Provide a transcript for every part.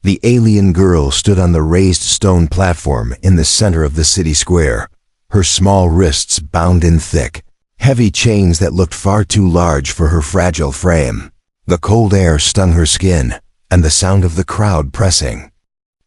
The alien girl stood on the raised stone platform in the center of the city square, her small wrists bound in thick, heavy chains that looked far too large for her fragile frame. The cold air stung her skin, and the sound of the crowd pressing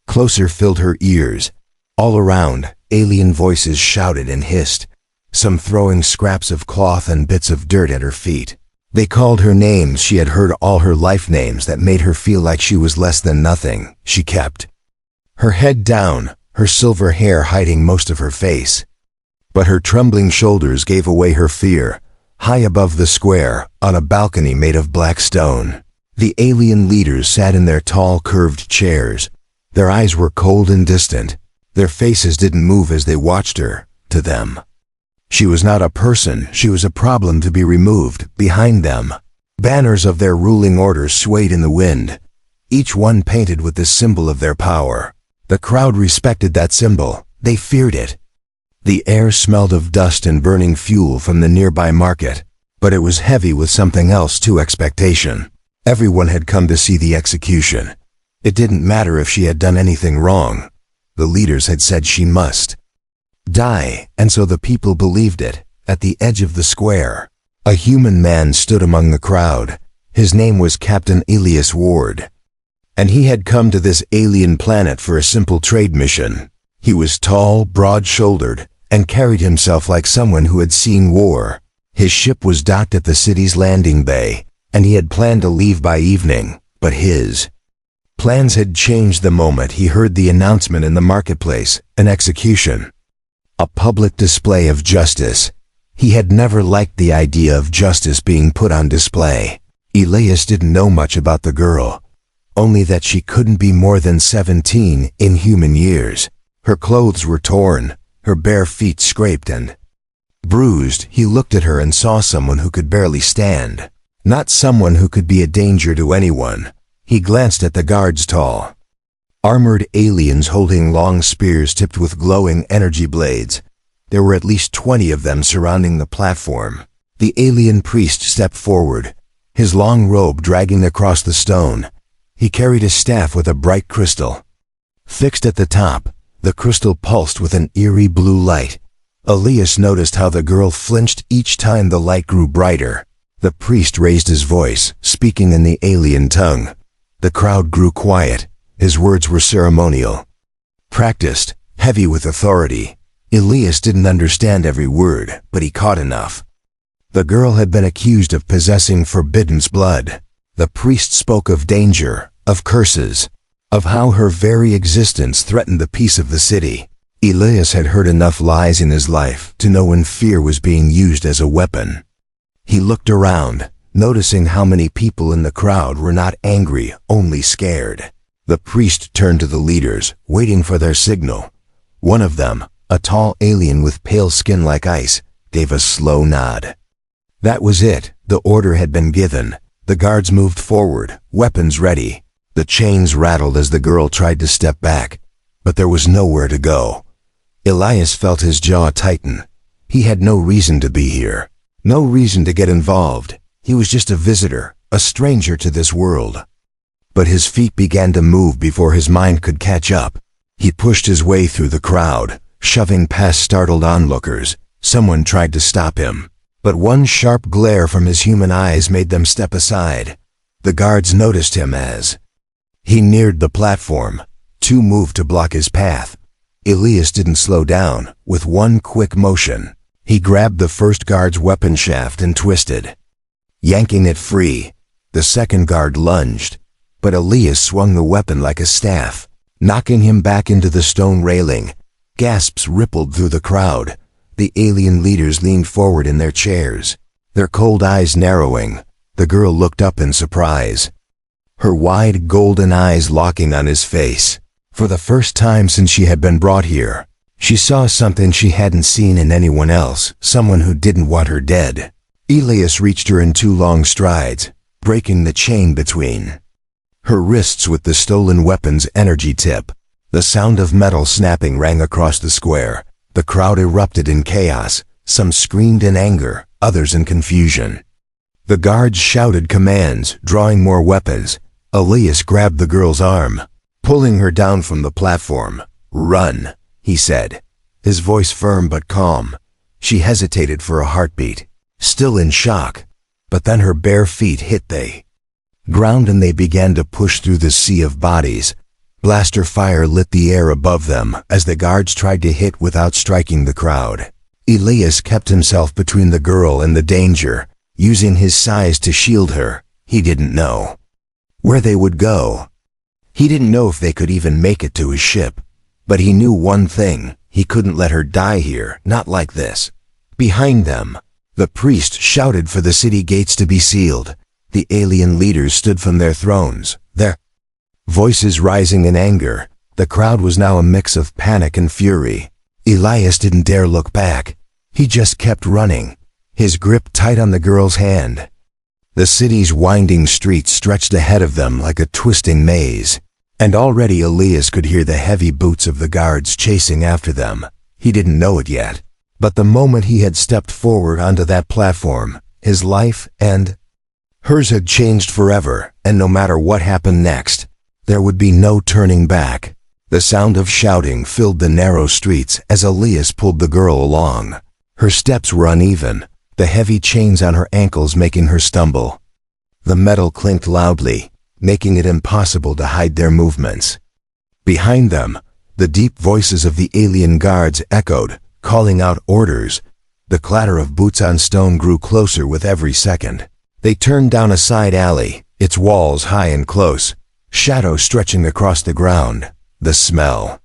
closer filled her ears. All around, alien voices shouted and hissed, some throwing scraps of cloth and bits of dirt at her feet. They called her names she had heard all her life, names that made her feel like she was less than nothing. She kept her head down, her silver hair hiding most of her face. But her trembling shoulders gave away her fear. High above the square, on a balcony made of black stone, the alien leaders sat in their tall, curved chairs. Their eyes were cold and distant. Their faces didn't move as they watched her. To them, she was not a person, she was a problem to be removed. Behind them, banners of their ruling orders swayed in the wind, each one painted with the symbol of their power. The crowd respected that symbol. They feared it. The air smelled of dust and burning fuel from the nearby market, but it was heavy with something else too: expectation. Everyone had come to see the execution. It didn't matter if she had done anything wrong. The leaders had said she must die, and so the people believed it. At the edge of the square, a human man stood among the crowd. His name was Captain Elias Ward, and he had come to this alien planet for a simple trade mission. He was tall, broad-shouldered, and carried himself like someone who had seen war. His ship was docked at the city's landing bay, and he had planned to leave by evening, but his plans had changed the moment he heard the announcement in the marketplace: an execution. A public display of justice. He had never liked the idea of justice being put on display. Elias didn't know much about the girl, only that she couldn't be more than 17 in human years. Her clothes were torn, her bare feet scraped and bruised. He looked at her and saw someone who could barely stand, not someone who could be a danger to anyone. He glanced at the guards, tall, armored aliens holding long spears tipped with glowing energy blades. There were at least 20 of them surrounding the platform. The alien priest stepped forward, his long robe dragging across the stone. He carried a staff with a bright crystal fixed at the top. The crystal pulsed with an eerie blue light. Elias noticed how the girl flinched each time the light grew brighter. The priest raised his voice, speaking in the alien tongue. The crowd grew quiet. His words were ceremonial, practiced, heavy with authority. Elias didn't understand every word, but he caught enough. The girl had been accused of possessing forbidden blood. The priest spoke of danger, of curses, of how her very existence threatened the peace of the city. Elias had heard enough lies in his life to know when fear was being used as a weapon. He looked around, noticing how many people in the crowd were not angry, only scared. The priest turned to the leaders, waiting for their signal. One of them, a tall alien with pale skin like ice, gave a slow nod. That was it. The order had been given. The guards moved forward, weapons ready. The chains rattled as the girl tried to step back, but there was nowhere to go. Elias felt his jaw tighten. He had no reason to be here, no reason to get involved. He was just a visitor, a stranger to this world. But his feet began to move before his mind could catch up. He pushed his way through the crowd, shoving past startled onlookers. Someone tried to stop him, but one sharp glare from his human eyes made them step aside. The guards noticed him as he neared the platform. Two moved to block his path. Elias didn't slow down. With one quick motion, he grabbed the first guard's weapon shaft and twisted, yanking it free. The second guard lunged, but Elias swung the weapon like a staff, knocking him back into the stone railing. Gasps rippled through the crowd. The alien leaders leaned forward in their chairs, their cold eyes narrowing. The girl looked up in surprise, her wide golden eyes locking on his face. For the first time since she had been brought here, she saw something she hadn't seen in anyone else, someone who didn't want her dead. Elias reached her in 2 long strides, breaking the chain between her wrists with the stolen weapon's energy tip. The sound of metal snapping rang across the square. The crowd erupted in chaos. Some screamed in anger, others in confusion. The guards shouted commands, drawing more weapons. Elias grabbed the girl's arm, pulling her down from the platform. "Run," he said, his voice firm but calm. She hesitated for a heartbeat, still in shock, but then her bare feet hit the ground and they began to push through the sea of bodies. Blaster fire lit the air above them as the guards tried to hit without striking the crowd. Elias kept himself between the girl and the danger, using his size to shield her. He didn't know where they would go. He didn't know if they could even make it to his ship. But he knew one thing: he couldn't let her die here, not like this. Behind them, the priest shouted for the city gates to be sealed. The alien leaders stood from their thrones, their voices rising in anger. The crowd was now a mix of panic and fury. Elias didn't dare look back. He just kept running, his grip tight on the girl's hand. The city's winding streets stretched ahead of them like a twisting maze, and already Elias could hear the heavy boots of the guards chasing after them. He didn't know it yet, but the moment he had stepped forward onto that platform, his life and hers had changed forever, and no matter what happened next, there would be no turning back. The sound of shouting filled the narrow streets as Elias pulled the girl along. Her steps were uneven, the heavy chains on her ankles making her stumble. The metal clinked loudly, making it impossible to hide their movements. Behind them, the deep voices of the alien guards echoed, calling out orders. The clatter of boots on stone grew closer with every second. They turned down a side alley, its walls high and close, shadows stretching across the ground. The smell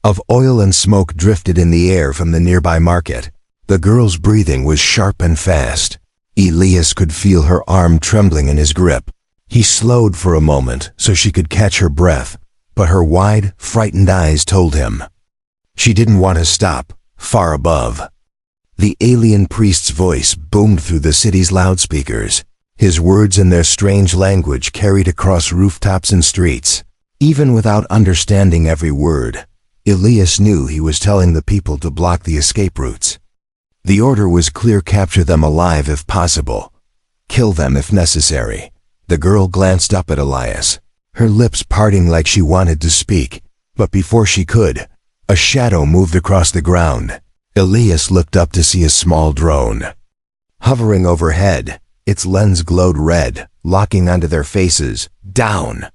of oil and smoke drifted in the air from the nearby market. The girl's breathing was sharp and fast. Elias could feel her arm trembling in his grip. He slowed for a moment so she could catch her breath, but her wide, frightened eyes told him she didn't want to stop. Far above, the alien priest's voice boomed through the city's loudspeakers. His words in their strange language carried across rooftops and streets. Even without understanding every word, Elias knew he was telling the people to block the escape routes. The order was clear: capture them alive if possible, kill them if necessary. The girl glanced up at Elias, her lips parting like she wanted to speak, but before she could, a shadow moved across the ground. Elias looked up to see a small drone hovering overhead. Its lens glowed red, locking onto their faces. "Down,"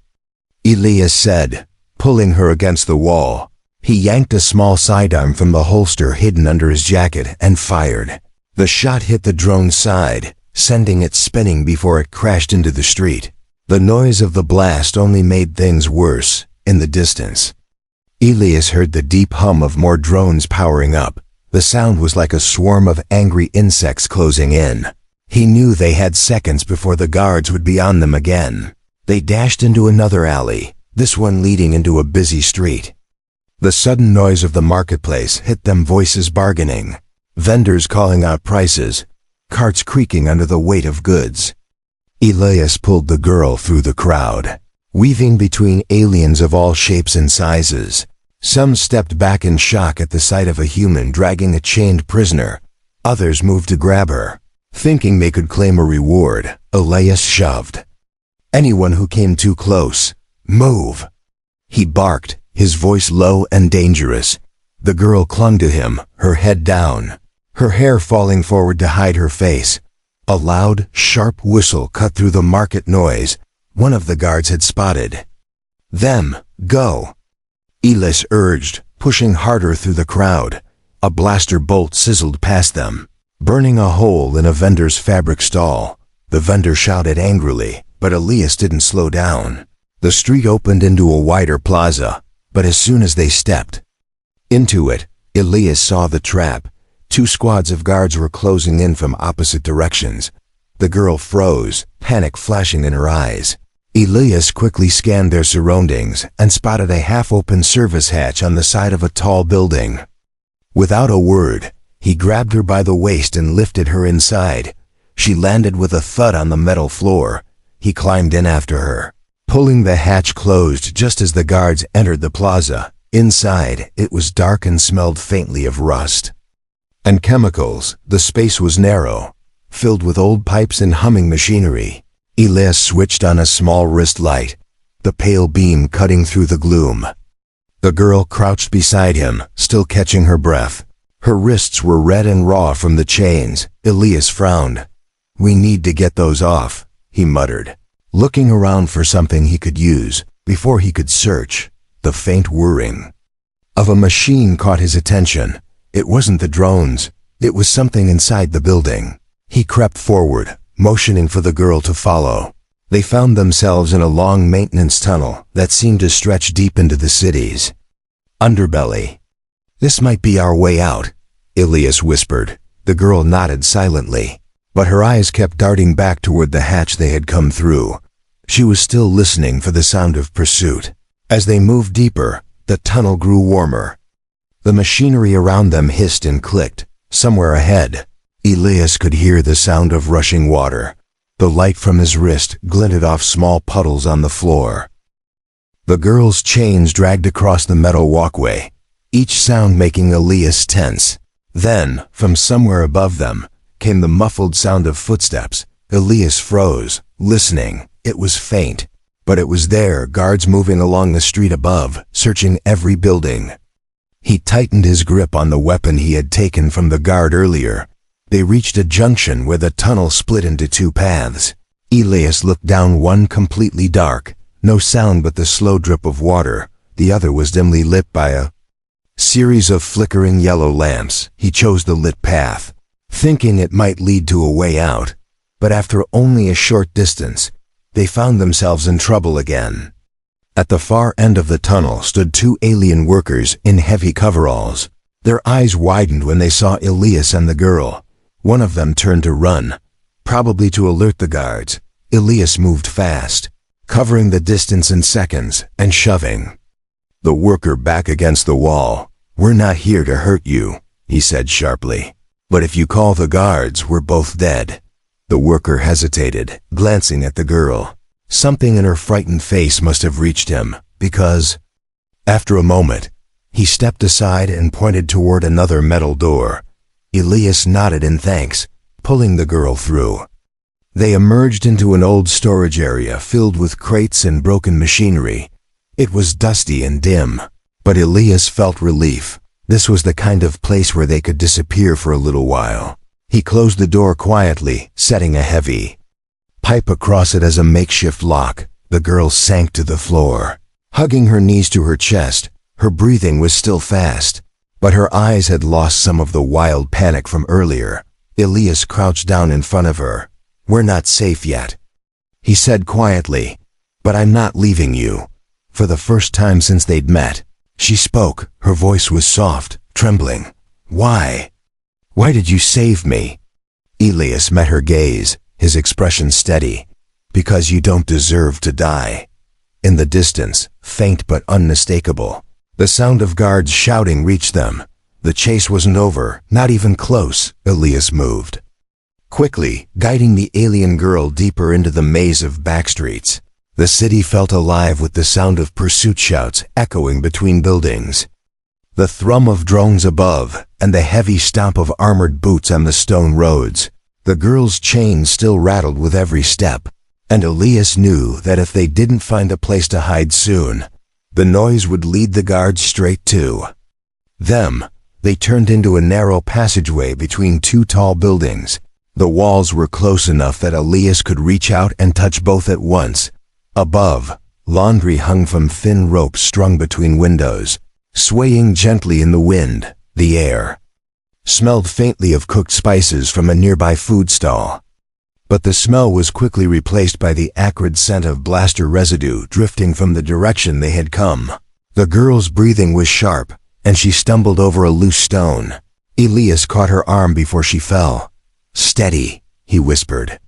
Elias said, pulling her against the wall. He yanked a small sidearm from the holster hidden under his jacket and fired. The shot hit the drone's side, sending it spinning before it crashed into the street. The noise of the blast only made things worse. In the distance, Elias heard the deep hum of more drones powering up. The sound was like a swarm of angry insects closing in. He knew they had seconds before the guards would be on them again. They dashed into another alley, this one leading into a busy street. The sudden noise of the marketplace hit them, voices bargaining, vendors calling out prices, carts creaking under the weight of goods. Elias pulled the girl through the crowd, weaving between aliens of all shapes and sizes. Some stepped back in shock at the sight of a human dragging a chained prisoner. Others moved to grab her. Thinking they could claim a reward, Elias shoved anyone who came too close. "Move," he barked, his voice low and dangerous. The girl clung to him, her head down, her hair falling forward to hide her face. A loud, sharp whistle cut through the market noise. One of the guards had spotted them. "Go," Elias urged, pushing harder through the crowd. A blaster bolt sizzled past them, burning a hole in a vendor's fabric stall. The vendor shouted angrily, but Elias didn't slow down. The street opened into a wider plaza, but as soon as they stepped into it, Elias saw the trap. 2 squads of guards were closing in from opposite directions. The girl froze, panic flashing in her eyes. Elias quickly scanned their surroundings and spotted a half-open service hatch on the side of a tall building. Without a word, he grabbed her by the waist and lifted her inside. She landed with a thud on the metal floor. He climbed in after her, pulling the hatch closed just as the guards entered the plaza. Inside, it was dark and smelled faintly of rust and chemicals. The space was narrow, filled with old pipes and humming machinery. Elias switched on a small wrist light. the pale beam cutting through the gloom. The girl crouched beside him, still catching her breath. Her wrists were red and raw from the chains. Elias frowned. "We need to get those off," he muttered, looking around for something he could use. Before he could search, the faint whirring of a machine caught his attention. It wasn't the drones. It was something inside the building. He crept forward, motioning for the girl to follow. They found themselves in a long maintenance tunnel that seemed to stretch deep into the city's underbelly. "This might be our way out," Elias whispered. The girl nodded silently, but her eyes kept darting back toward the hatch they had come through. She was still listening for the sound of pursuit. As they moved deeper, the tunnel grew warmer. The machinery around them hissed and clicked. Somewhere ahead, Elias could hear the sound of rushing water. The light from his wrist glinted off small puddles on the floor. The girl's chains dragged across the metal walkway, each sound making Elias tense. Then, from somewhere above them, came the muffled sound of footsteps. Elias froze, listening. It was faint, but it was there, guards moving along the street above, searching every building. He tightened his grip on the weapon he had taken from the guard earlier. They reached a junction where the tunnel split into two paths. Elias looked down one completely dark, no sound but the slow drip of water. The other was dimly lit by a series of flickering yellow lamps. He chose the lit path, thinking it might lead to a way out. But after only a short distance, they found themselves in trouble again. At the far end of the tunnel stood two alien workers in heavy coveralls. Their eyes widened when they saw Elias and the girl. One of them turned to run, probably to alert the guards. Elias moved fast, covering the distance in seconds and shoving the worker back against the wall. "We're not here to hurt you," he said sharply. "But if you call the guards, we're both dead." The worker hesitated, glancing at the girl. Something in her frightened face must have reached him, because, after a moment, he stepped aside and pointed toward another metal door. Elias nodded in thanks, pulling the girl through. They emerged into an old storage area filled with crates and broken machinery. It was dusty and dim, but Elias felt relief. This was the kind of place where they could disappear for a little while. He closed the door quietly, setting a heavy pipe across it as a makeshift lock. The girl sank to the floor, hugging her knees to her chest. Her breathing was still fast, but her eyes had lost some of the wild panic from earlier. Elias crouched down in front of her. "We're not safe yet," he said quietly, "but I'm not leaving you." For the first time since they'd met, she spoke. Her voice was soft, trembling. "Why? Why did you save me?" Elias met her gaze, his expression steady. "Because you don't deserve to die." In the distance, faint but unmistakable, the sound of guards shouting reached them. The chase wasn't over, not even close. Elias moved quickly, guiding the alien girl deeper into the maze of backstreets. The city felt alive with the sound of pursuit shouts echoing between buildings, the thrum of drones above, and the heavy stomp of armored boots on the stone roads. The girl's chains still rattled with every step, and Elias knew that if they didn't find a place to hide soon, the noise would lead the guards straight to them. They turned into a narrow passageway between two tall buildings. The walls were close enough that Elias could reach out and touch both at once. Above, laundry hung from thin ropes strung between windows, swaying gently in the wind. The air smelled faintly of cooked spices from a nearby food stall, but the smell was quickly replaced by the acrid scent of blaster residue drifting from the direction they had come. The girl's breathing was sharp, and she stumbled over a loose stone. Elias caught her arm before she fell. "Steady," he whispered.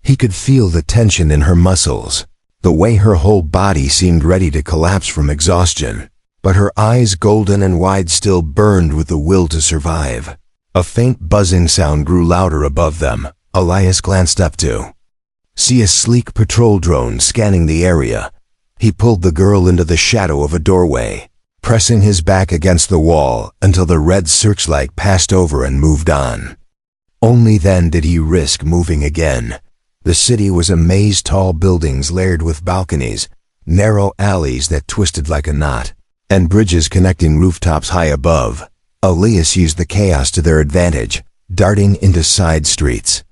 He could feel the tension in her muscles, the way her whole body seemed ready to collapse from exhaustion. But her eyes, golden and wide, still burned with the will to survive. A faint buzzing sound grew louder above them. Elias glanced up to see a sleek patrol drone scanning the area. He pulled the girl into the shadow of a doorway, pressing his back against the wall until the red searchlight passed over and moved on. Only then did he risk moving again. The city was a maze, tall buildings layered with balconies, narrow alleys that twisted like a knot, and bridges connecting rooftops high above. Elias used the chaos to their advantage, darting into side streets.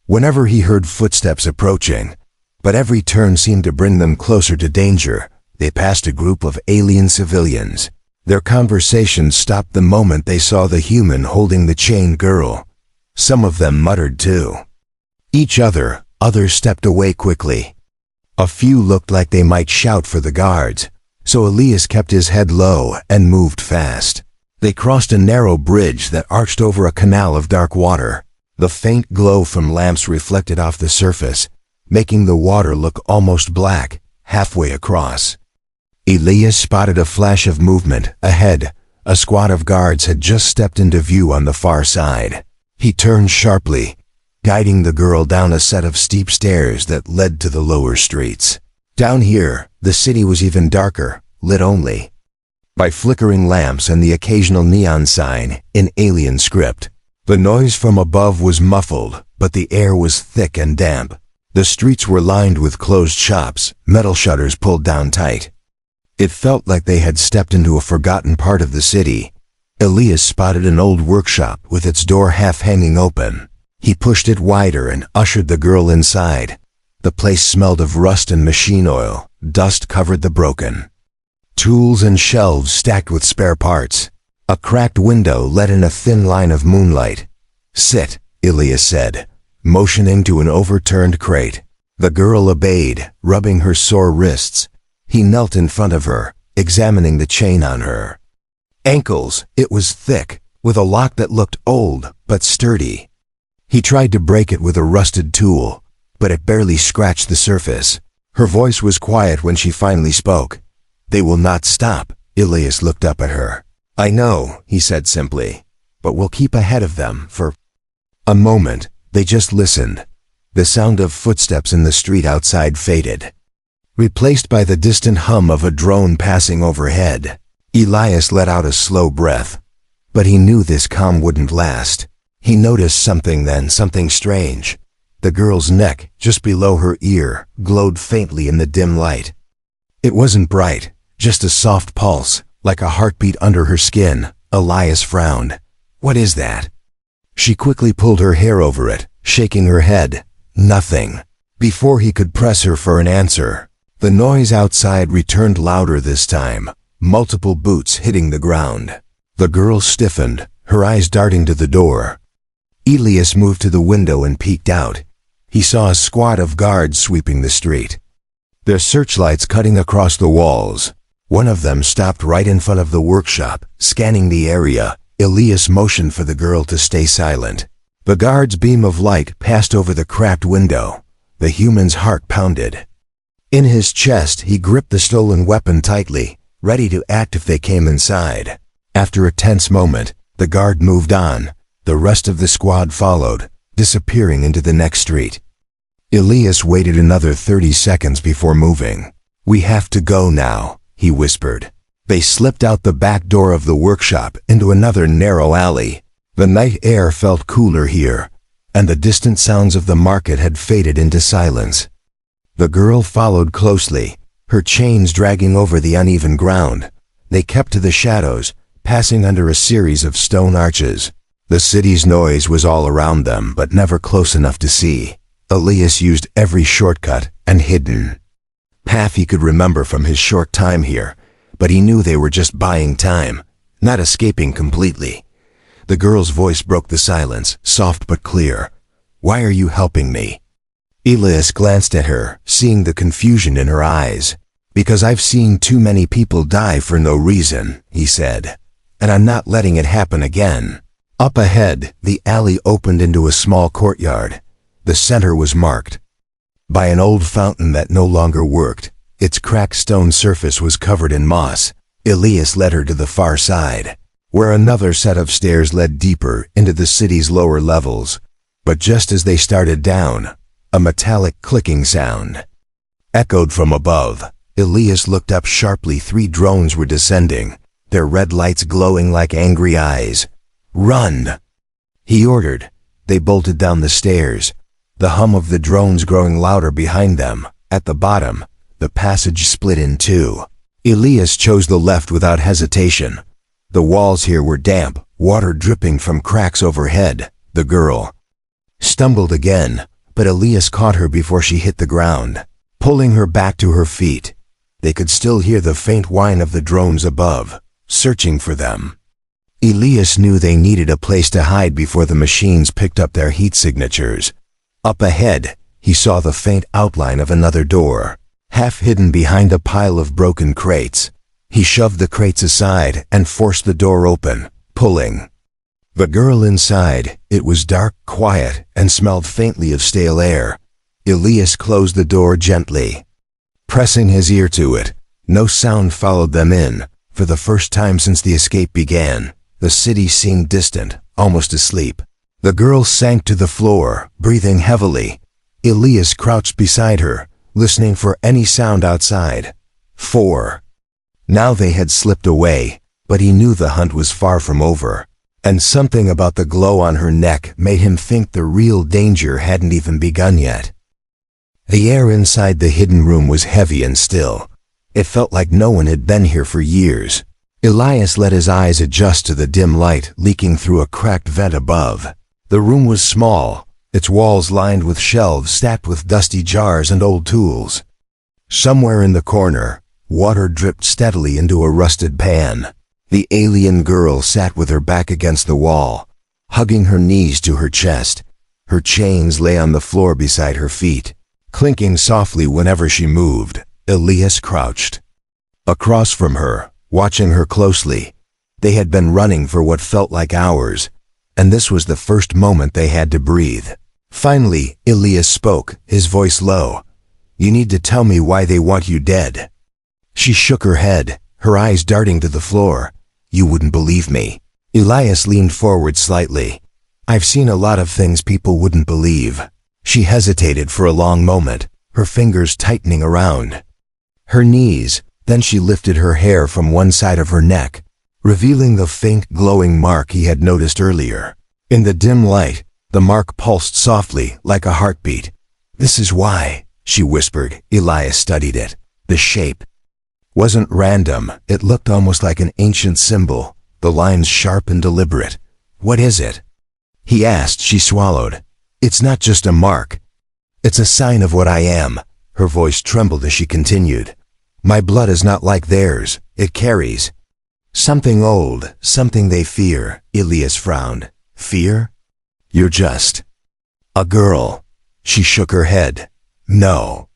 Whenever he heard footsteps approaching, but every turn seemed to bring them closer to danger, they passed a group of alien civilians. Their conversation stopped the moment they saw the human holding the chained girl. Some of them muttered too. Others stepped away quickly. A few looked like they might shout for the guards, so Elias kept his head low and moved fast. They crossed a narrow bridge that arched over a canal of dark water. The faint glow from lamps reflected off the surface, making the water look almost black halfway across. Elias spotted a flash of movement ahead. A squad of guards had just stepped into view on the far side. He turned sharply, guiding the girl down a set of steep stairs that led to the lower streets. Down here, the city was even darker, lit only by flickering lamps and the occasional neon sign in alien script. The noise from above was muffled, but the air was thick and damp. The streets were lined with closed shops, metal shutters pulled down tight. It felt like they had stepped into a forgotten part of the city. Elias spotted an old workshop with its door half hanging open. He pushed it wider and ushered the girl inside. The place smelled of rust and machine oil. Dust covered the broken tools and shelves stacked with spare parts. A cracked window let in a thin line of moonlight. "Sit," Elias said, motioning to an overturned crate. The girl obeyed, rubbing her sore wrists. He knelt in front of her, examining the chain on her ankles. It was thick, with a lock that looked old but sturdy. He tried to break it with a rusted tool, but it barely scratched the surface. Her voice was quiet when she finally spoke. "They will not stop." Elias looked up at her. "I know," he said simply, "but we'll keep ahead of them for—" A moment, they just listened. The sound of footsteps in the street outside faded, replaced by the distant hum of a drone passing overhead. Elias let out a slow breath, but he knew this calm wouldn't last. He noticed something then, something strange. The girl's neck, just below her ear, glowed faintly in the dim light. It wasn't bright, just a soft pulse, like a heartbeat under her skin. Elias frowned. "What is that?" She quickly pulled her hair over it, shaking her head. "Nothing." Before he could press her for an answer, the noise outside returned louder this time, multiple boots hitting the ground. The girl stiffened, her eyes darting to the door. Elias moved to the window and peeked out. He saw a squad of guards sweeping the street, their searchlights cutting across the walls. One of them stopped right in front of the workshop, scanning the area. Elias motioned for the girl to stay silent. The guard's beam of light passed over the cracked window. The human's heart pounded. In his chest, he gripped the stolen weapon tightly, ready to act if they came inside. After a tense moment, the guard moved on. The rest of the squad followed, disappearing into the next street. Elias waited another 30 seconds before moving. "We have to go now," he whispered. They slipped out the back door of the workshop into another narrow alley. The night air felt cooler here, and the distant sounds of the market had faded into silence. The girl followed closely, her chains dragging over the uneven ground. They kept to the shadows, passing under a series of stone arches. The city's noise was all around them, but never close enough to see. Elias used every shortcut and hidden path he could remember from his short time here, but he knew they were just buying time, not escaping completely. The girl's voice broke the silence, soft but clear. "Why are you helping me?" Elias glanced at her, seeing the confusion in her eyes. "Because I've seen too many people die for no reason," he said, "and I'm not letting it happen again." Up ahead, the alley opened into a small courtyard. The center was marked by an old fountain that no longer worked. Its cracked stone surface was covered in moss. Elias led her to the far side, where another set of stairs led deeper into the city's lower levels. But just as they started down, a metallic clicking sound echoed from above. Elias looked up sharply. 3 drones were descending, their red lights glowing like angry eyes. "Run!" he ordered. They bolted down the stairs, the hum of the drones growing louder behind them. At the bottom, The passage split in two. Elias chose the left without hesitation. The walls here were damp, water dripping from cracks overhead. The girl stumbled again, but Elias caught her before she hit the ground, pulling her back to her feet. They could still hear the faint whine of the drones above, searching for them. Elias knew they needed a place to hide before the machines picked up their heat signatures. Up ahead, he saw the faint outline of another door, half hidden behind a pile of broken crates. He shoved the crates aside and forced the door open, pulling. The girl inside, it was dark, quiet, and smelled faintly of stale air. Elias closed the door gently, pressing his ear to it. No sound followed them in. For the first time since the escape began, the city seemed distant, almost asleep. The girl sank to the floor, breathing heavily. Elias crouched beside her, listening for any sound outside. 4. Now they had slipped away, but he knew the hunt was far from over. And something about the glow on her neck made him think the real danger hadn't even begun yet. The air inside the hidden room was heavy and still. It felt like no one had been here for years. Elias let his eyes adjust to the dim light leaking through a cracked vent above. The room was small, its walls lined with shelves stacked with dusty jars and old tools. Somewhere in the corner, water dripped steadily into a rusted pan. The alien girl sat with her back against the wall, hugging her knees to her chest. Her chains lay on the floor beside her feet, clinking softly whenever she moved. Elias crouched across from her, watching her closely. They had been running for what felt like hours, and this was the first moment they had to breathe. Finally, Elias spoke, his voice low. "You need to tell me why they want you dead." She shook her head, her eyes darting to the floor. "You wouldn't believe me." Elias leaned forward slightly. "I've seen a lot of things people wouldn't believe." She hesitated for a long moment, her fingers tightening around her knees. Then she lifted her hair from one side of her neck, revealing the faint glowing mark he had noticed earlier. In the dim light, the mark pulsed softly, like a heartbeat. "This is why," she whispered. Elias studied it. The shape wasn't random. It looked almost like an ancient symbol, the lines sharp and deliberate. "What is it?" he asked. She swallowed. "It's not just a mark. It's a sign of what I am." Her voice trembled as she continued. "My blood is not like theirs. It carries something old, something they fear." Elias frowned. "Fear? You're just a girl." She shook her head. "No.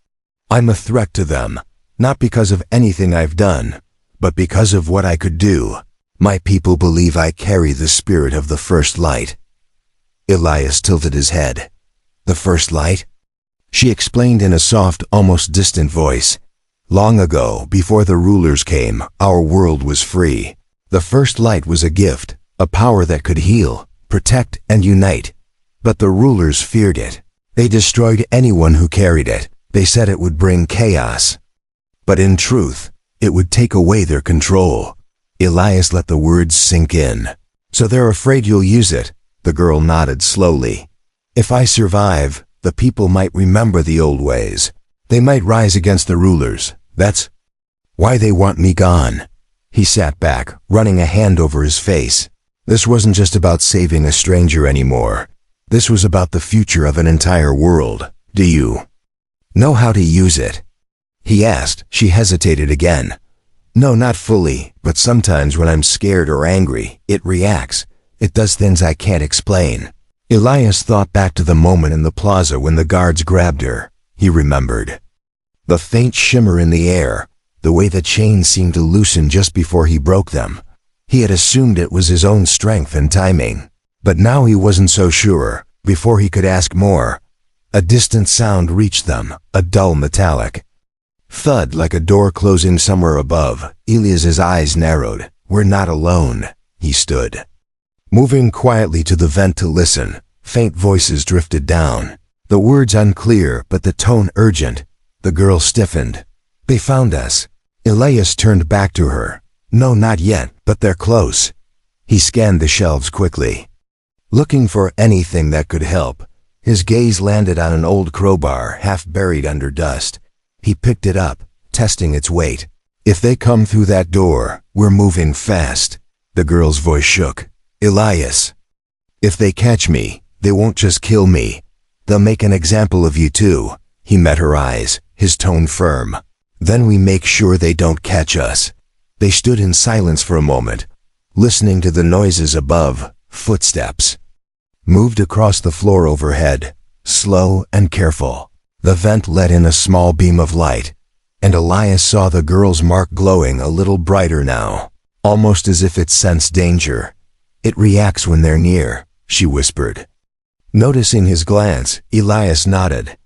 I'm a threat to them, not because of anything I've done, but because of what I could do. My people believe I carry the spirit of the first light." Elias tilted his head. "The first light?" She explained in a soft, almost distant voice. "Long ago, before the rulers came, our world was free. The first light was a gift, a power that could heal, protect, and unite. But the rulers feared it. They destroyed anyone who carried it. They said it would bring chaos. But in truth, it would take away their control." Elias let the words sink in. "So they're afraid you'll use it." The girl nodded slowly. "If I survive, the people might remember the old ways. They might rise against the rulers. That's why they want me gone." He sat back, running a hand over his face. This wasn't just about saving a stranger anymore. This was about the future of an entire world. "Do you know how to use it?" he asked. She hesitated again. "No, not fully, but sometimes when I'm scared or angry, it reacts. It does things I can't explain." Elias thought back to the moment in the plaza when the guards grabbed her. He remembered the faint shimmer in the air, the way the chains seemed to loosen just before he broke them. He had assumed it was his own strength and timing, but now he wasn't so sure. Before he could ask more, a distant sound reached them, a dull metallic thud like a door closing somewhere above. Elias's eyes narrowed. "We're not alone." He stood, moving quietly to the vent to listen. Faint voices drifted down, the words unclear but the tone urgent. The girl stiffened. "They found us." Elias turned back to her. "No, not yet, but they're close." He scanned the shelves quickly, looking for anything that could help. His gaze landed on an old crowbar half buried under dust. He picked it up, testing its weight. If they come through that door, we're moving fast. The girl's voice shook. Elias. If they catch me, they won't just kill me. They'll make an example of you too. He met her eyes, his tone firm. Then we make sure they don't catch us. They stood in silence for a moment, listening to the noises above. Footsteps moved across the floor overhead, slow and careful. The vent let in a small beam of light, and Elias saw the girl's mark glowing a little brighter now, almost as if it sensed danger. It reacts when they're near, she whispered. Noticing his glance, Elias nodded.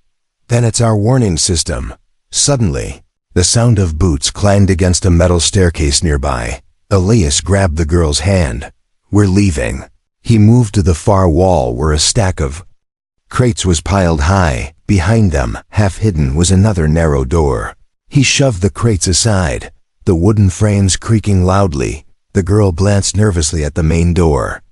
Then it's our warning system. Suddenly, the sound of boots clanged against a metal staircase nearby. Elias grabbed the girl's hand. We're leaving. He moved to the far wall where a stack of crates was piled high. Behind them, half hidden, was another narrow door. He shoved the crates aside, the wooden frames creaking loudly. The girl glanced nervously at the main door,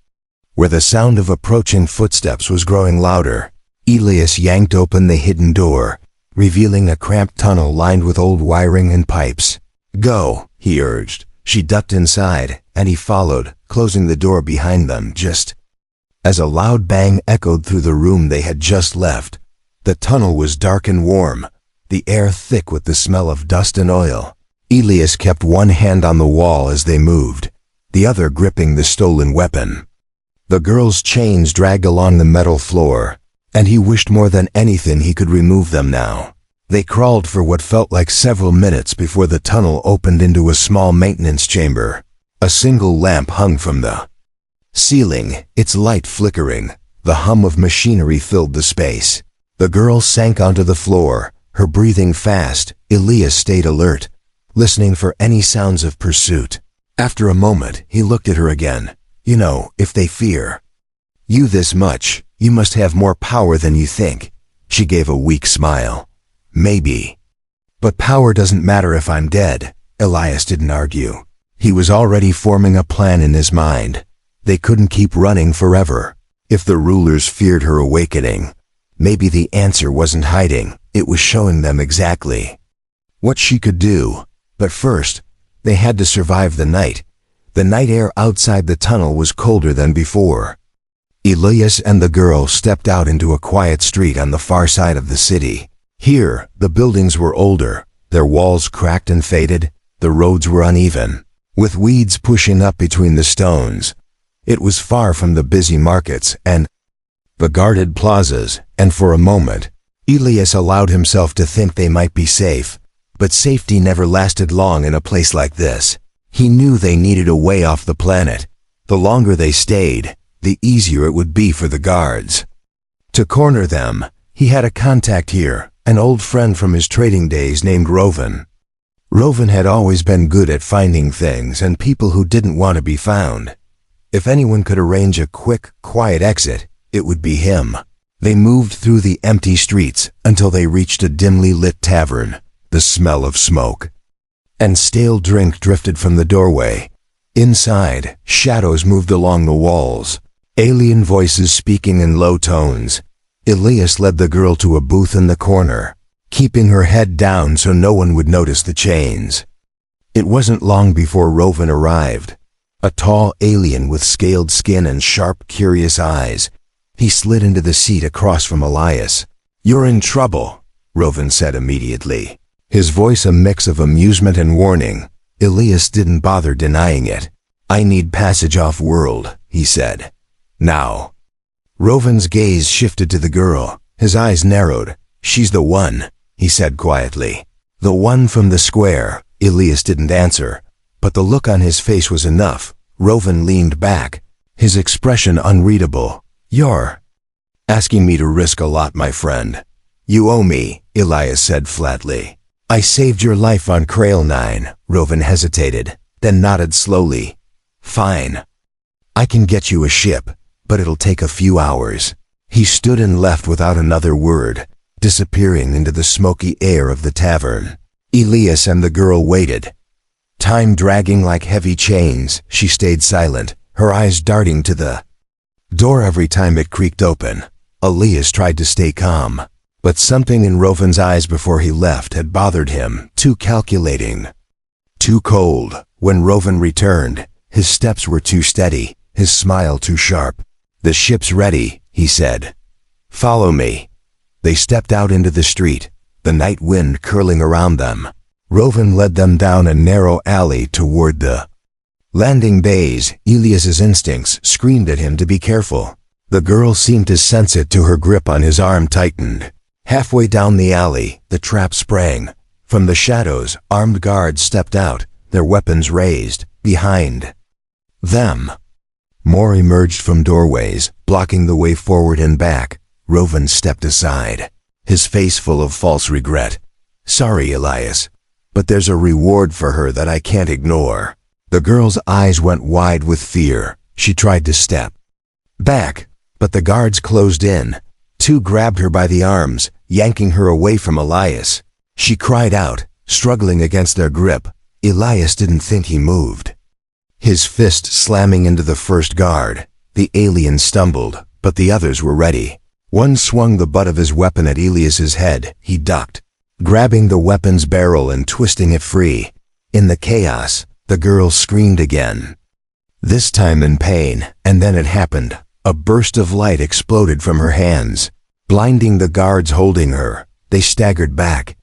where the sound of approaching footsteps was growing louder. Elias yanked open the hidden door, revealing a cramped tunnel lined with old wiring and pipes. Go, he urged. She ducked inside, and he followed, closing the door behind them just as a loud bang echoed through the room they had just left. The tunnel was dark and warm, the air thick with the smell of dust and oil. Elias kept one hand on the wall as they moved, the other gripping the stolen weapon. The girl's chains dragged along the metal floor, and he wished more than anything he could remove them now. They crawled for what felt like several minutes before the tunnel opened into a small maintenance chamber. A single lamp hung from the ceiling, its light flickering. The hum of machinery filled the space. The girl sank onto the floor, her breathing fast. Elias stayed alert, listening for any sounds of pursuit. After a moment, he looked at her again. You know, if they fear you this much, you must have more power than you think. She gave a weak smile. Maybe. But power doesn't matter if I'm dead. Elias didn't argue. He was already forming a plan in his mind. They couldn't keep running forever. If the rulers feared her awakening, maybe the answer wasn't hiding, it was showing them exactly what she could do. But first, they had to survive the night. The night air outside the tunnel was colder than before. Elias and the girl stepped out into a quiet street on the far side of the city. Here, the buildings were older, their walls cracked and faded, the roads were uneven, with weeds pushing up between the stones. It was far from the busy markets and the guarded plazas, and for a moment, Elias allowed himself to think they might be safe. But safety never lasted long in a place like this. He knew they needed a way off the planet. The longer they stayed, the easier it would be for the guards to corner them. He had a contact here, an old friend from his trading days named Rovan. Rovan had always been good at finding things and people who didn't want to be found. If anyone could arrange a quick, quiet exit, it would be him. They moved through the empty streets until they reached a dimly lit tavern. The smell of smoke and stale drink drifted from the doorway. Inside, shadows moved along the walls, alien voices speaking in low tones. Elias led the girl to a booth in the corner, keeping her head down so no one would notice the chains. It wasn't long before Rovan arrived, a tall alien with scaled skin and sharp, curious eyes. He slid into the seat across from Elias. "You're in trouble," Rovan said immediately, his voice a mix of amusement and warning. Elias didn't bother denying it. "I need passage off-world," he said. "Now." Rovan's gaze shifted to the girl. His eyes narrowed. "She's the one," he said quietly. "The one from the square." Elias didn't answer, but the look on his face was enough. Rovan leaned back, his expression unreadable. "You're asking me to risk a lot, my friend." "You owe me," Elias said flatly. "I saved your life on Krail 9. Rovan hesitated, then nodded slowly. "Fine. I can get you a ship, but it'll take a few hours." He stood and left without another word, disappearing into the smoky air of the tavern. Elias and the girl waited, time dragging like heavy chains. She stayed silent, her eyes darting to the door every time it creaked open. Elias tried to stay calm, But something in Rovin's eyes before he left had bothered him, too calculating, too cold. When Rovin returned, his steps were too steady, his smile too sharp. "The ship's ready," he said. "Follow me." They stepped out into the street, the night wind curling around them. Rovin led them down a narrow alley toward the landing bays. Elias's instincts screamed at him to be careful. The girl seemed to sense it, her grip on his arm tightened. Halfway down the alley, the trap sprang. From the shadows, armed guards stepped out, their weapons raised. Behind them, more emerged from doorways, blocking the way forward and back. Rovin stepped aside, his face full of false regret. "Sorry, Elias, but there's a reward for her that I can't ignore." The girl's eyes went wide with fear. She tried to step back, but the guards closed in. Two grabbed her by the arms, yanking her away from Elias. She cried out, struggling against their grip. Elias didn't think he moved. His fist slamming into the first guard. The alien stumbled, but the others were ready. One swung the butt of his weapon at Elias's head. He ducked, grabbing the weapon's barrel and twisting it free. In the chaos, the girl screamed again, this time in pain, and then it happened. A burst of light exploded from her hands, blinding the guards holding her. They staggered back,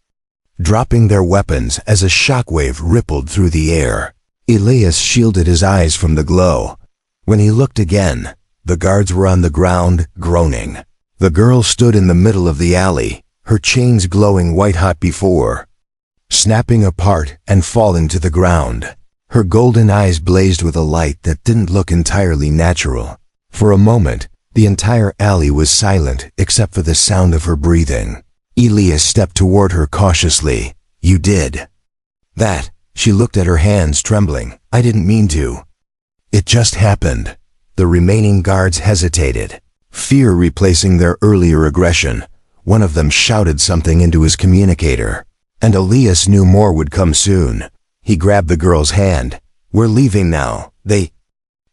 dropping their weapons as a shockwave rippled through the air. Elias shielded his eyes from the glow. When he looked again, the guards were on the ground, groaning. The girl stood in the middle of the alley, her chains glowing white-hot before snapping apart and falling to the ground. Her golden eyes blazed with a light that didn't look entirely natural. For a moment, the entire alley was silent except for the sound of her breathing. Elias stepped toward her cautiously. "You did that." She looked at her hands, trembling. "I didn't mean to. It just happened." The remaining guards hesitated, fear replacing their earlier aggression. One of them shouted something into his communicator, and Elias knew more would come soon. He grabbed the girl's hand. "We're leaving now." They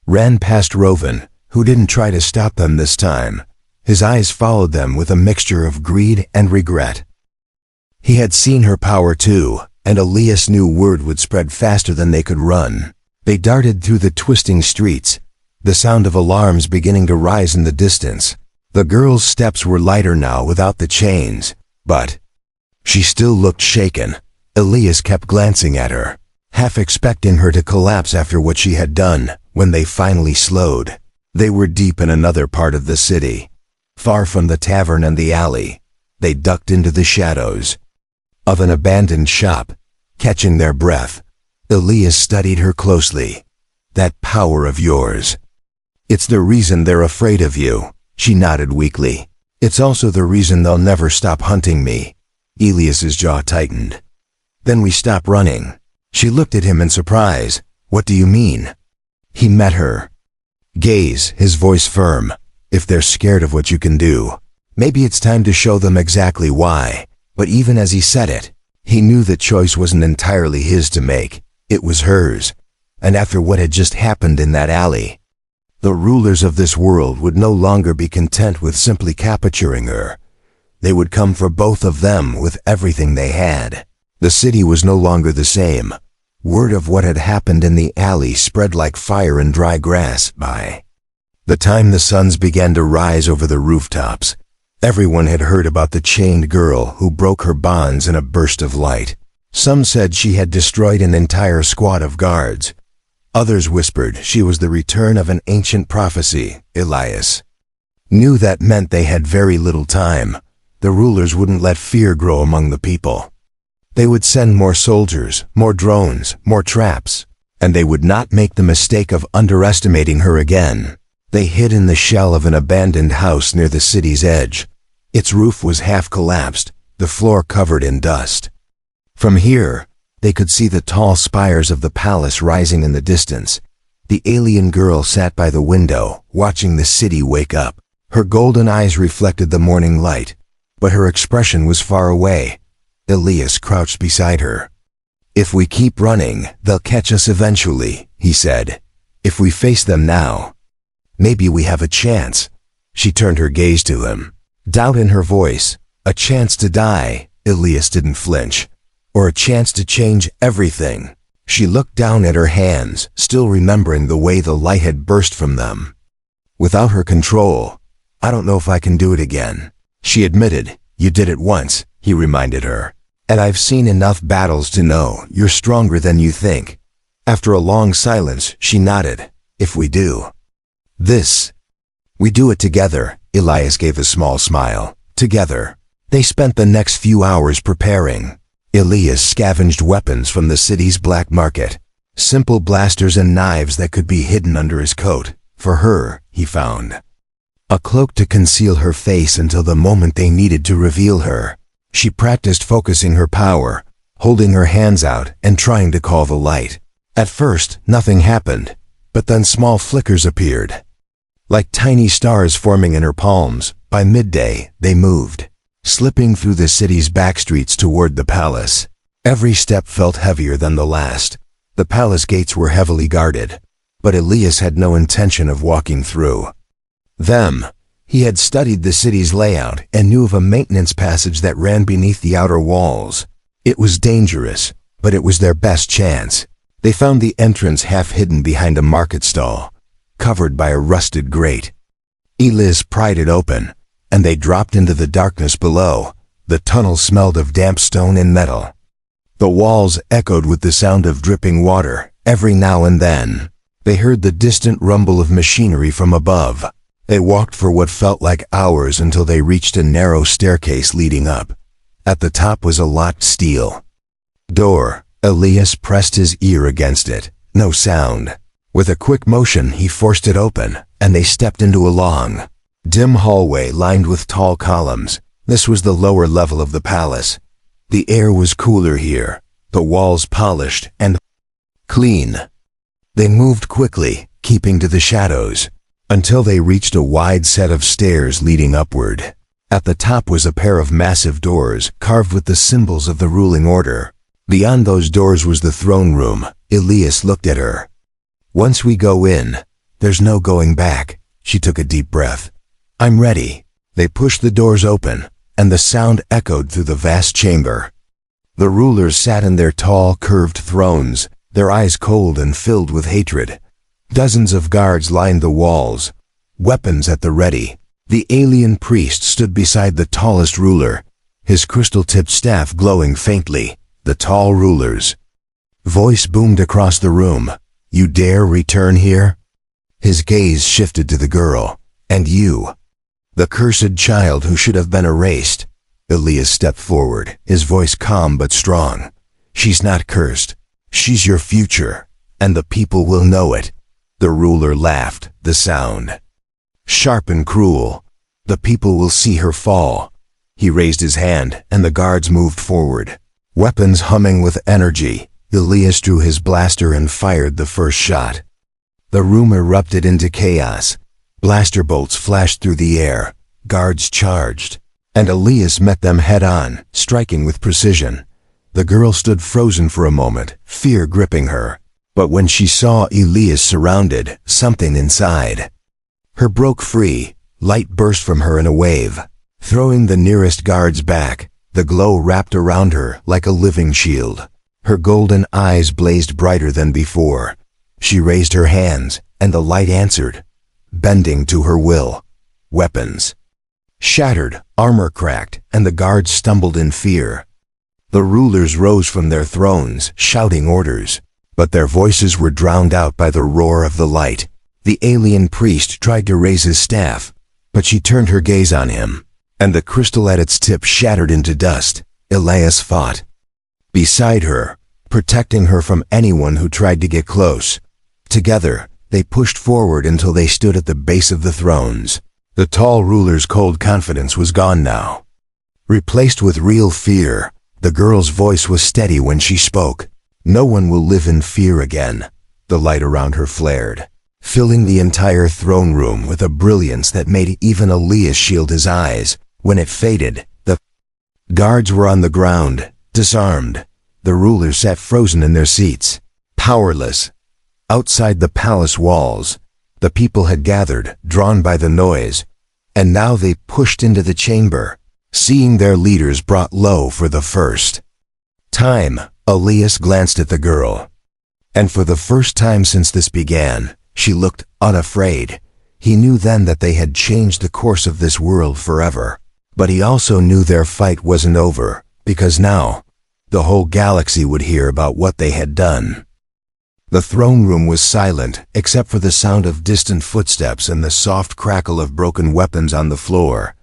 ran past Rovin, who didn't try to stop them this time. His eyes followed them with a mixture of greed and regret. He had seen her power too, and Elias knew word would spread faster than they could run. They darted through the twisting streets, the sound of alarms beginning to rise in the distance. The girl's steps were lighter now without the chains, but she still looked shaken. Elias kept glancing at her, half expecting her to collapse after what she had done. When they finally slowed, they were deep in another part of the city, far from the tavern and the alley. They ducked into the shadows of an abandoned shop, catching their breath. Elias studied her closely. "That power of yours, it's the reason they're afraid of you." She nodded weakly. "It's also the reason they'll never stop hunting me." Elias's jaw tightened. "Then we stop running." She looked at him in surprise. "What do you mean?" He met her gaze, his voice firm. "If they're scared of what you can do, maybe it's time to show them exactly why." But even as he said it, he knew the choice wasn't entirely his to make. It was hers. And after what had just happened in that alley, the rulers of this world would no longer be content with simply capturing her. They would come for both of them with everything they had. The city was no longer the same. Word of what had happened in the alley spread like fire in dry grass. By the time the suns began to rise over the rooftops, everyone had heard about the chained girl who broke her bonds in a burst of light. Some said she had destroyed an entire squad of guards. Others whispered she was the return of an ancient prophecy. Elias knew that meant they had very little time. The rulers wouldn't let fear grow among the people. They would send more soldiers, more drones, more traps, and they would not make the mistake of underestimating her again. They hid in the shell of an abandoned house near the city's edge. Its roof was half collapsed, the floor covered in dust. From here, they could see the tall spires of the palace rising in the distance. The alien girl sat by the window, watching the city wake up. Her golden eyes reflected the morning light, but her expression was far away. Elias crouched beside her. "If we keep running, they'll catch us eventually," he said. "If we face them now, maybe we have a chance." She turned her gaze to him, doubt in her voice. A chance to die, Elias didn't flinch. Or a chance to change everything. She looked down at her hands, still remembering the way the light had burst from them. Without her control, I don't know if I can do it again. She admitted. You did it once, he reminded her. And I've seen enough battles to know you're stronger than you think. After a long silence, she nodded. If we do. We do it together, Elias gave a small smile. Together. They spent the next few hours preparing. Elias scavenged weapons from the city's black market. Simple blasters and knives that could be hidden under his coat. For her, he found a cloak to conceal her face until the moment they needed to reveal her. She practiced focusing her power, holding her hands out and trying to call the light. At first, nothing happened, but then small flickers appeared. Like tiny stars forming in her palms, by midday, they moved, slipping through the city's back streets toward the palace. Every step felt heavier than the last. The palace gates were heavily guarded, but Elias had no intention of walking through them. He had studied the city's layout and knew of a maintenance passage that ran beneath the outer walls. It was dangerous, but it was their best chance. They found the entrance half hidden behind a market stall, covered by a rusted grate. Elias pried it open, and they dropped into the darkness below. The tunnel smelled of damp stone and metal. The walls echoed with the sound of dripping water. Every now and then, they heard the distant rumble of machinery from above. They walked for what felt like hours until they reached a narrow staircase leading up. At the top was a locked steel door. Elias pressed his ear against it. No sound. With a quick motion, he forced it open, and they stepped into a long, dim hallway lined with tall columns. This was the lower level of the palace. The air was cooler here, the walls polished and clean. They moved quickly, keeping to the shadows, until they reached a wide set of stairs leading upward. At the top was a pair of massive doors carved with the symbols of the ruling order. Beyond those doors was the throne room. Elias looked at her. Once we go in, there's no going back. She took a deep breath. I'm ready. They pushed the doors open, and the sound echoed through the vast chamber. The rulers sat in their tall, curved thrones, their eyes cold and filled with hatred. Dozens of guards lined the walls, weapons at the ready. The alien priest stood beside the tallest ruler, his crystal-tipped staff glowing faintly. The tall ruler's voice boomed across the room. You dare return here? His gaze shifted to the girl. And you, the cursed child who should have been erased. Elias stepped forward, his voice calm but strong. She's not cursed. She's your future, and the people will know it. The ruler laughed, the sound sharp and cruel. The people will see her fall. He raised his hand, and the guards moved forward, weapons humming with energy. Elias drew his blaster and fired the first shot. The room erupted into chaos. Blaster bolts flashed through the air. Guards charged, and Elias met them head-on, striking with precision. The girl stood frozen for a moment, fear gripping her. But when she saw Elias surrounded, something inside her broke free. Light burst from her in a wave, throwing the nearest guards back. The glow wrapped around her like a living shield. Her golden eyes blazed brighter than before. She raised her hands, and the light answered, bending to her will. Weapons shattered, armor cracked, and the guards stumbled in fear. The rulers rose from their thrones, shouting orders, but their voices were drowned out by the roar of the light. The alien priest tried to raise his staff, but she turned her gaze on him, and the crystal at its tip shattered into dust. Elias fought beside her, protecting her from anyone who tried to get close. Together, they pushed forward until they stood at the base of the thrones. The tall ruler's cold confidence was gone now, replaced with real fear. The girl's voice was steady when she spoke. No one will live in fear again. The light around her flared, filling the entire throne room with a brilliance that made even Elias shield his eyes. When it faded, the guards were on the ground, disarmed. The rulers sat frozen in their seats, powerless. Outside the palace walls, the people had gathered, drawn by the noise, and now they pushed into the chamber. seeing their leaders brought low for the first time. Elias glanced at the girl, and for the first time since this began, she looked unafraid. He knew then that they had changed the course of this world forever, but he also knew their fight wasn't over, because now, the whole galaxy would hear about what they had done. The throne room was silent, except for the sound of distant footsteps and the soft crackle of broken weapons on the floor.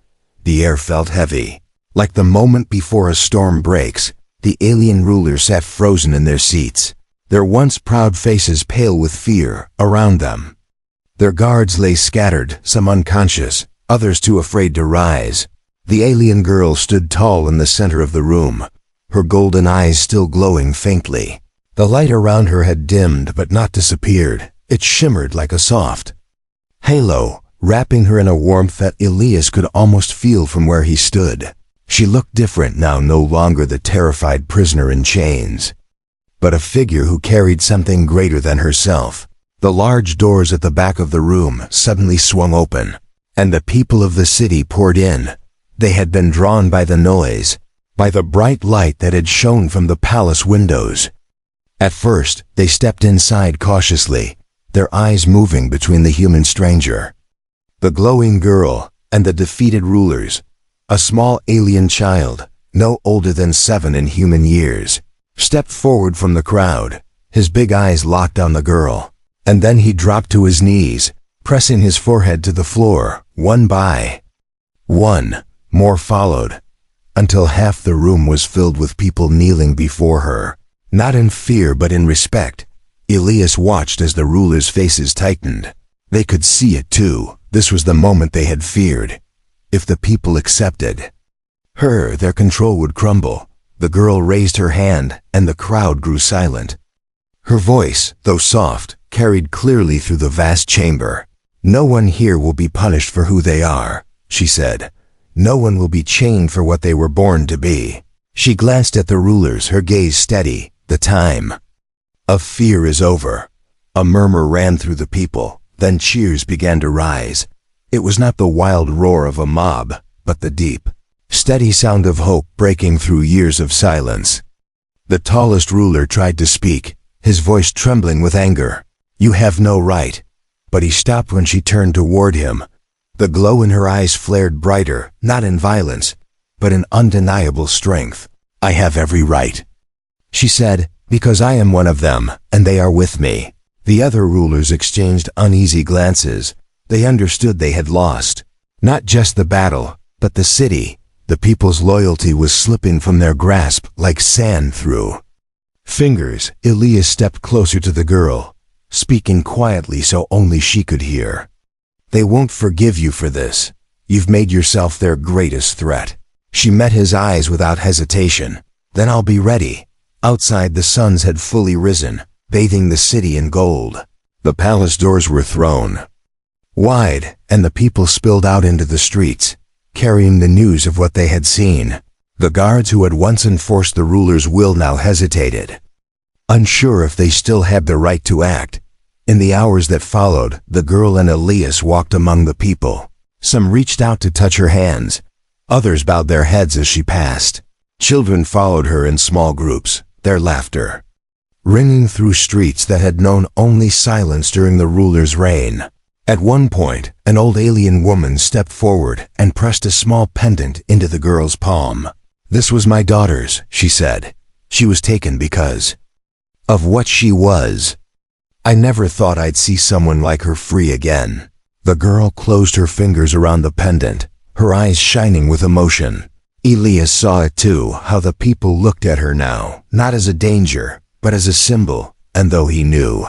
The air felt heavy. Like the moment before a storm breaks, the alien rulers sat frozen in their seats, their once proud faces pale with fear around them. Their guards lay scattered, some unconscious, others too afraid to rise. The alien girl stood tall in the center of the room, her golden eyes still glowing faintly. The light around her had dimmed but not disappeared. It shimmered like a soft halo, wrapping her in a warmth that Elias could almost feel from where he stood. She looked different now, no longer the terrified prisoner in chains, but a figure who carried something greater than herself. The large doors at the back of the room suddenly swung open, and the people of the city poured in. They had been drawn by the noise, by the bright light that had shone from the palace windows. At first, they stepped inside cautiously, their eyes moving between the human stranger, the glowing girl, and the defeated rulers. A small alien child, no older than 7 in human years, stepped forward from the crowd, his big eyes locked on the girl. And then he dropped to his knees, pressing his forehead to the floor. One by one, more followed, until half the room was filled with people kneeling before her. Not in fear but in respect. Elias watched as the rulers' faces tightened. They could see it too. This was the moment they had feared. If the people accepted her, their control would crumble. The girl raised her hand, and the crowd grew silent. Her voice, though soft, carried clearly through the vast chamber. "No one here will be punished for who they are," she said. "No one will be chained for what they were born to be." She glanced at the rulers, her gaze steady. The time of fear is over. A murmur ran through the people, then cheers began to rise. It was not the wild roar of a mob, but the deep, steady sound of hope breaking through years of silence. The tallest ruler tried to speak, his voice trembling with anger. "You have no right." But he stopped when she turned toward him. The glow in her eyes flared brighter, not in violence, but in undeniable strength. "I have every right," she said, "because I am one of them, and they are with me." The other rulers exchanged uneasy glances. They understood they had lost. Not just the battle, but the city. The people's loyalty was slipping from their grasp like sand through fingers. Elias stepped closer to the girl, speaking quietly so only she could hear. "They won't forgive you for this. You've made yourself their greatest threat." She met his eyes without hesitation. "Then I'll be ready." Outside, the suns had fully risen, bathing the city in gold. The palace doors were thrown wide, and the people spilled out into the streets, carrying the news of what they had seen. The guards who had once enforced the ruler's will now hesitated, unsure if they still had the right to act. In the hours that followed, the girl and Elias walked among the people. Some reached out to touch her hands. Others bowed their heads as she passed. Children followed her in small groups, their laughter ringing through streets that had known only silence during the ruler's reign. At one point, an old alien woman stepped forward and pressed a small pendant into the girl's palm. "This was my daughter's," she said. "She was taken because of what she was. I never thought I'd see someone like her free again." The girl closed her fingers around the pendant, her eyes shining with emotion. Elias saw it too, how the people looked at her now, not as a danger, but as a symbol, and though he knew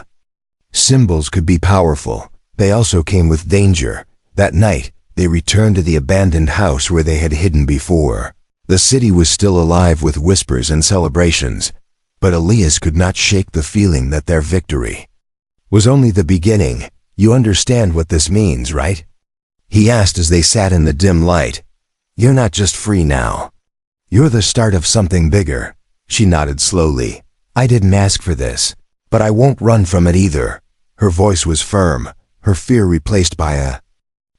symbols could be powerful, they also came with danger. That night, they returned to the abandoned house where they had hidden before. The city was still alive with whispers and celebrations, but Elias could not shake the feeling that their victory was only the beginning. "You understand what this means, right?" he asked as they sat in the dim light. "You're not just free now. You're the start of something bigger." She nodded slowly. "I didn't ask for this, but I won't run from it either." Her voice was firm, her fear replaced by a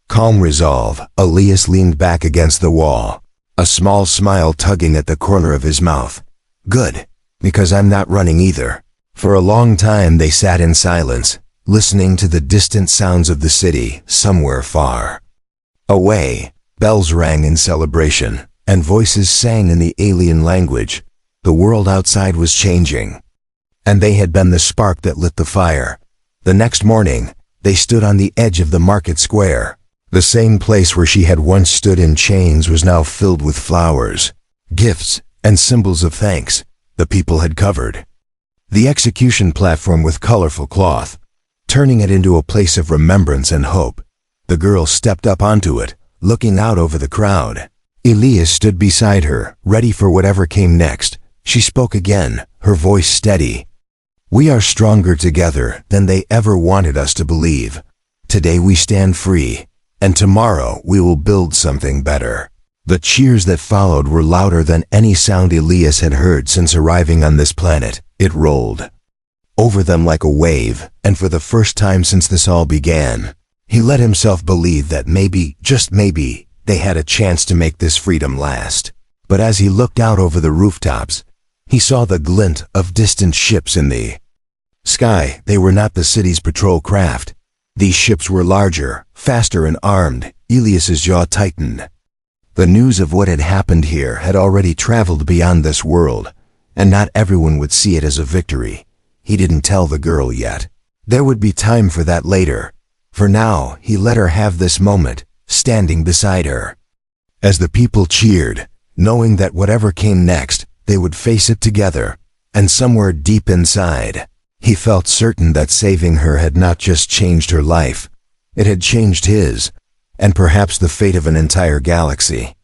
calm resolve. Elias leaned back against the wall. a small smile tugging at the corner of his mouth. Good, because I'm not running either. For a long time they sat in silence, listening to the distant sounds of the city somewhere far away. Bells rang in celebration, and voices sang in the alien language. The world outside was changing, and they had been the spark that lit the fire. The next morning, they stood on the edge of the market square. The same place where she had once stood in chains was now filled with flowers, gifts, and symbols of thanks the people had covered the execution platform with colorful cloth, turning it into a place of remembrance and hope. The girl stepped up onto it, looking out over the crowd. Elias stood beside her, ready for whatever came next. She spoke again, her voice steady. We are stronger together than they ever wanted us to believe. Today we stand free, and tomorrow we will build something better. The cheers that followed were louder than any sound Elias had heard since arriving on this planet. It rolled over them like a wave, and for the first time since this all began, he let himself believe that maybe, just maybe, they had a chance to make this freedom last. But as he looked out over the rooftops, he saw the glint of distant ships in the sky. They were not the city's patrol craft. These ships were larger, faster, and armed. Elias's jaw tightened. The news of what had happened here had already traveled beyond this world, and not everyone would see it as a victory. He didn't tell the girl yet. There would be time for that later. For now, he let her have this moment, standing beside her. As the people cheered, knowing that whatever came next, they would face it together, and somewhere deep inside, he felt certain that saving her had not just changed her life, it had changed his, and perhaps the fate of an entire galaxy.